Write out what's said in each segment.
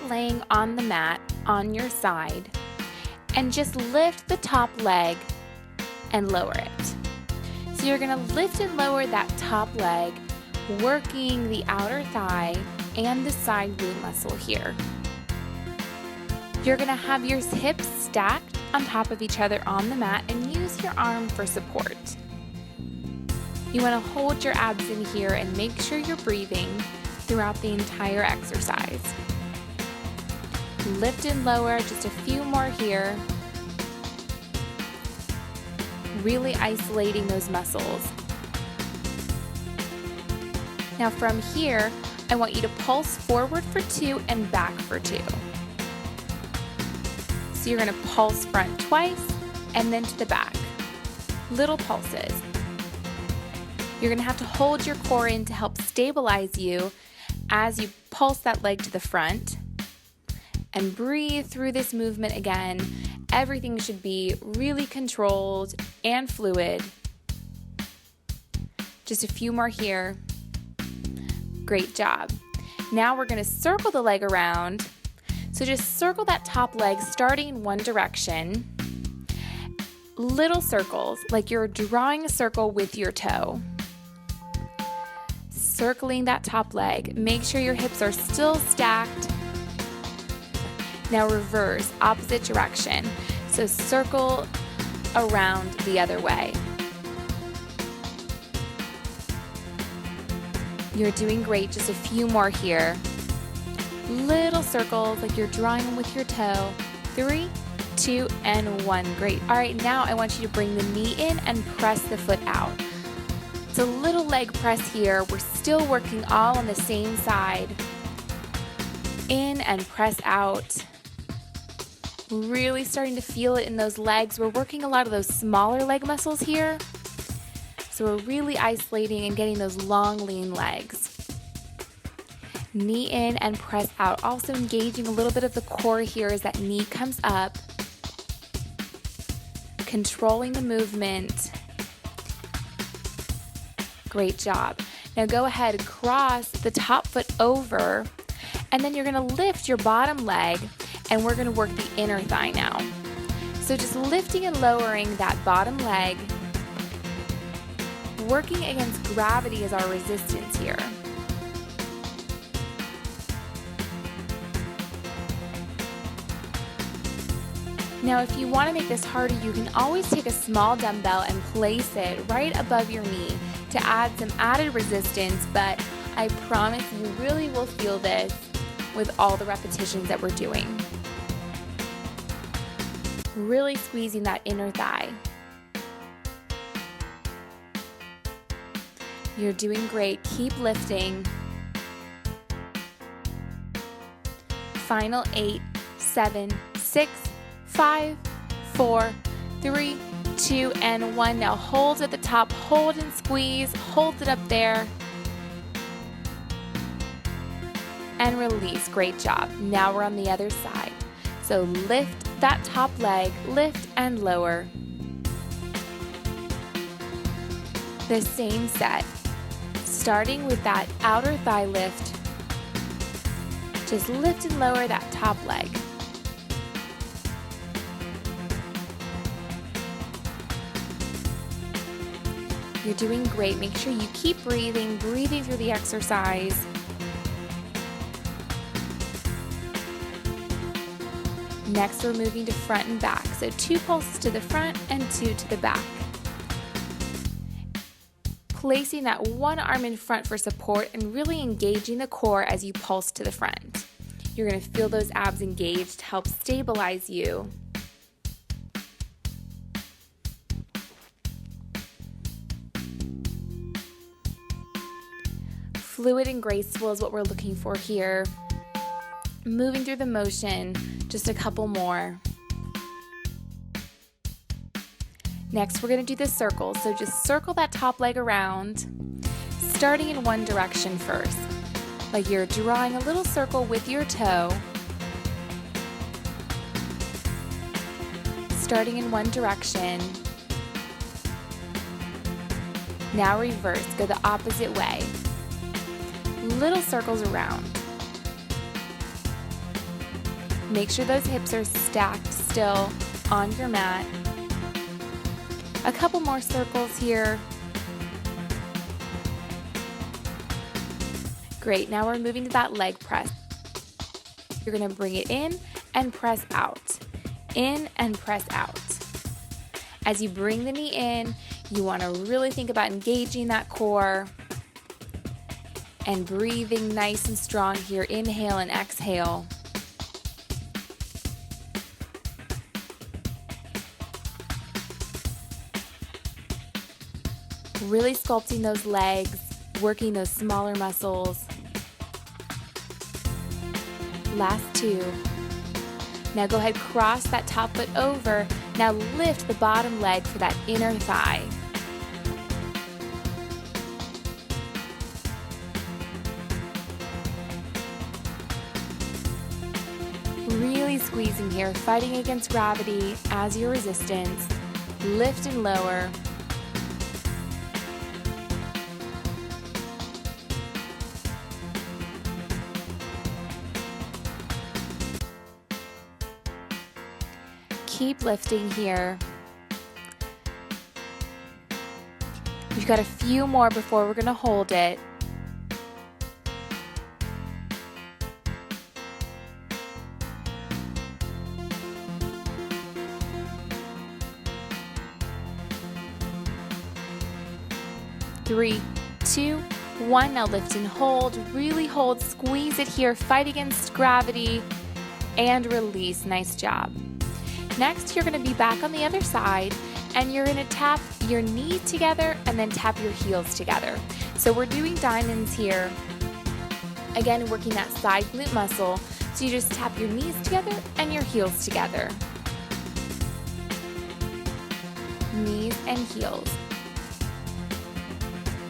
laying on the mat on your side and just lift the top leg and lower it. So you're going to lift and lower that top leg, working the outer thigh and the side glute muscle here. You're going to have your hips stacked on top of each other on the mat and use your arm for support. You want to hold your abs in here and make sure you're breathing throughout the entire exercise. Lift and lower, just a few more here. Really isolating those muscles. Now from here, I want you to pulse forward for 2 and back for 2. So you're going to pulse front twice and then to the back. Little pulses. You're going to have to hold your core in to help stabilize you as you pulse that leg to the front. And breathe through this movement again. Everything should be really controlled and fluid. Just a few more here. Great job. Now we're going to circle the leg around. So just circle that top leg starting in one direction. Little circles, like you're drawing a circle with your toe. Circling that top leg. Make sure your hips are still stacked. Now reverse, opposite direction. So circle around the other way. You're doing great, just a few more here. Little circles like you're drawing them with your toe. 3, 2, and 1. Great. All right, now I want you to bring the knee in and press the foot out. It's a little leg press here. We're still working all on the same side. In and press out. Really starting to feel it in those legs. We're working a lot of those smaller leg muscles here. So we're really isolating and getting those long, lean legs. Knee in and press out. Also engaging a little bit of the core here as that knee comes up. Controlling the movement. Great job. Now go ahead, cross the top foot over, and then you're going to lift your bottom leg, and we're going to work the inner thigh now. So just lifting and lowering that bottom leg, working against gravity as our resistance here. Now, if you want to make this harder, you can always take a small dumbbell and place it right above your knee to add some added resistance, but I promise you really will feel this with all the repetitions that we're doing. Really squeezing that inner thigh. You're doing great. Keep lifting. Final 8, 7, 6, 5, 4, 3, 2, and 1. Now hold at the top, hold and squeeze, hold it up there. And release. Great job. Now we're on the other side. So lift that top leg, lift and lower. The same set. Starting with that outer thigh lift. Just lift and lower that top leg. You're doing great. Make sure you keep breathing through the exercise. Next, we're moving to front and back. So 2 pulses to the front and 2 to the back. Placing that one arm in front for support and really engaging the core as you pulse to the front. You're going to feel those abs engaged to help stabilize you. Fluid and graceful is what we're looking for here. Moving through the motion, just a couple more. Next, we're going to do the circle. So just circle that top leg around, starting in one direction first. Like you're drawing a little circle with your toe. Starting in one direction. Now reverse, go the opposite way. Little circles around. Make sure those hips are stacked still on your mat. A couple more circles here. Great, now we're moving to that leg press. You're gonna bring it in and press out. In and press out. As you bring the knee in, you wanna really think about engaging that core and breathing nice and strong here. Inhale and exhale. Really sculpting those legs, working those smaller muscles. Last two. Now go ahead, cross that top foot over. Now lift the bottom leg for that inner thigh. Really squeezing here, fighting against gravity as your resistance. Lift and lower. Keep lifting here. We've got a few more before we're going to hold it. Three, two, one. Now lift and hold. Really hold. Squeeze it here. Fight against gravity and release. Nice job. Next, you're going to be back on the other side and you're going to tap your knees together and then tap your heels together. So we're doing diamonds here. Again, working that side glute muscle. So you just tap your knees together and your heels together. Knees and heels.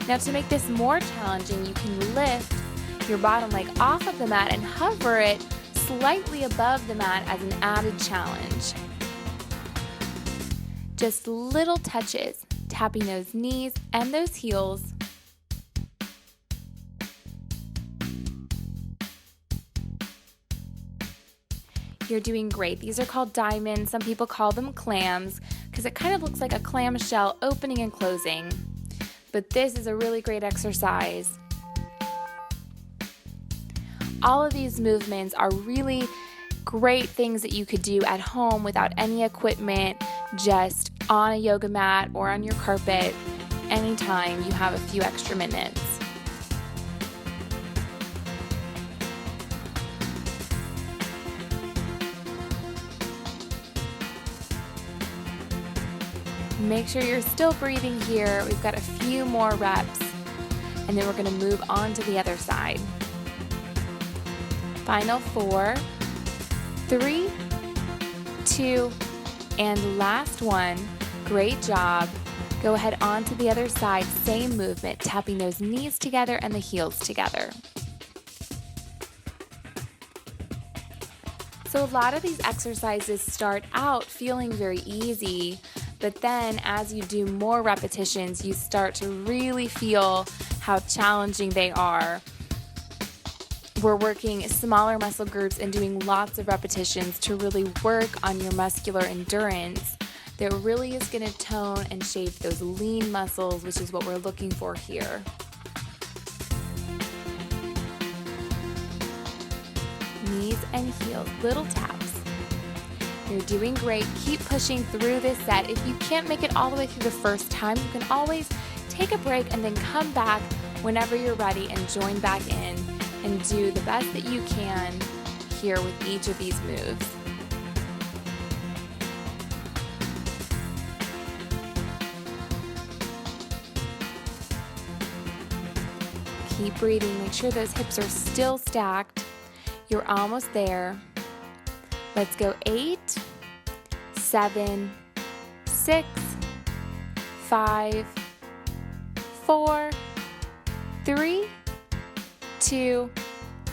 Now to make this more challenging, you can lift your bottom leg off of the mat and hover it slightly above the mat as an added challenge. Just little touches, tapping those knees and those heels. You're doing great. These are called diamonds. Some people call them clams because it kind of looks like a clamshell opening and closing. But this is a really great exercise. All of these movements are really great things that you could do at home without any equipment, just on a yoga mat or on your carpet anytime you have a few extra minutes. Make sure you're still breathing here. We've got a few more reps and then we're going to move on to the other side. Final 4, 3, 2, and last one. Great job. Go ahead on to the other side, same movement, tapping those knees together and the heels together. So a lot of these exercises start out feeling very easy, but then as you do more repetitions, you start to really feel how challenging they are. We're working smaller muscle groups and doing lots of repetitions to really work on your muscular endurance that really is going to tone and shape those lean muscles, which is what we're looking for here. Knees and heels, little taps. You're doing great. Keep pushing through this set. If you can't make it all the way through the first time, you can always take a break and then come back whenever you're ready and join back in and do the best that you can here with each of these moves. Keep breathing. Make sure those hips are still stacked. You're almost there. Let's go 8, 7, 6, 5, 4, 3, 2,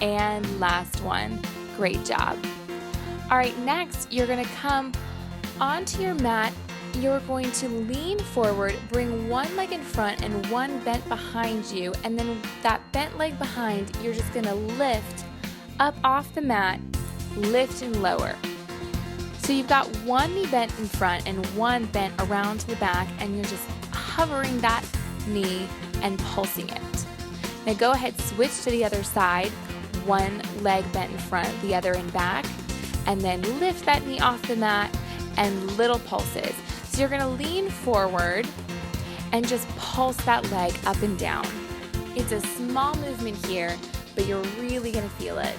and last one. Great job. All right, next you're going to come onto your mat. You're going to lean forward, bring one leg in front and one bent behind you, and then that bent leg behind, you're just going to lift up off the mat lift and lower. So you've got one knee bent in front and one bent around to the back, and you're just hovering that knee and pulsing it. Now go ahead, switch to the other side, one leg bent in front, the other in back, and then lift that knee off the mat and little pulses. So you're gonna lean forward and just pulse that leg up and down. It's a small movement here, but you're really gonna feel it.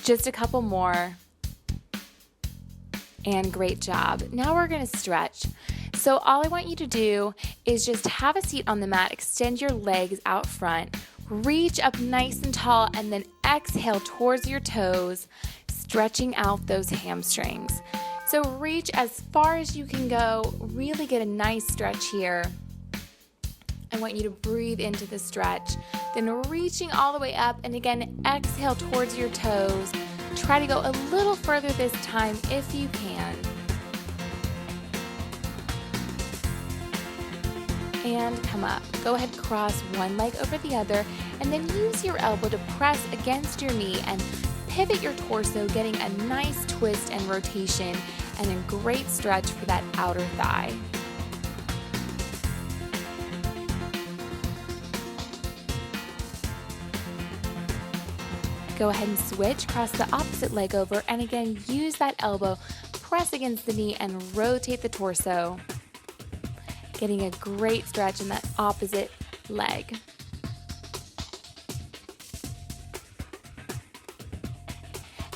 Just a couple more. And great job. Now we're gonna stretch. So all I want you to do is just have a seat on the mat, extend your legs out front, reach up nice and tall, and then exhale towards your toes, stretching out those hamstrings. So reach as far as you can go, really get a nice stretch here. I want you to breathe into the stretch, then reaching all the way up, and again, exhale towards your toes. Try to go a little further this time if you can. And come up. Go ahead, cross one leg over the other, and then use your elbow to press against your knee and pivot your torso, getting a nice twist and rotation and a great stretch for that outer thigh. Go ahead and switch, cross the opposite leg over, and again, use that elbow, press against the knee, and rotate the torso, getting a great stretch in that opposite leg.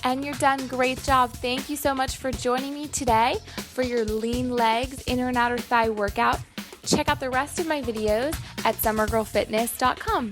And you're done. Great job. Thank you so much for joining me today for your lean legs, inner and outer thigh workout. Check out the rest of my videos at SummerGirlFitness.com.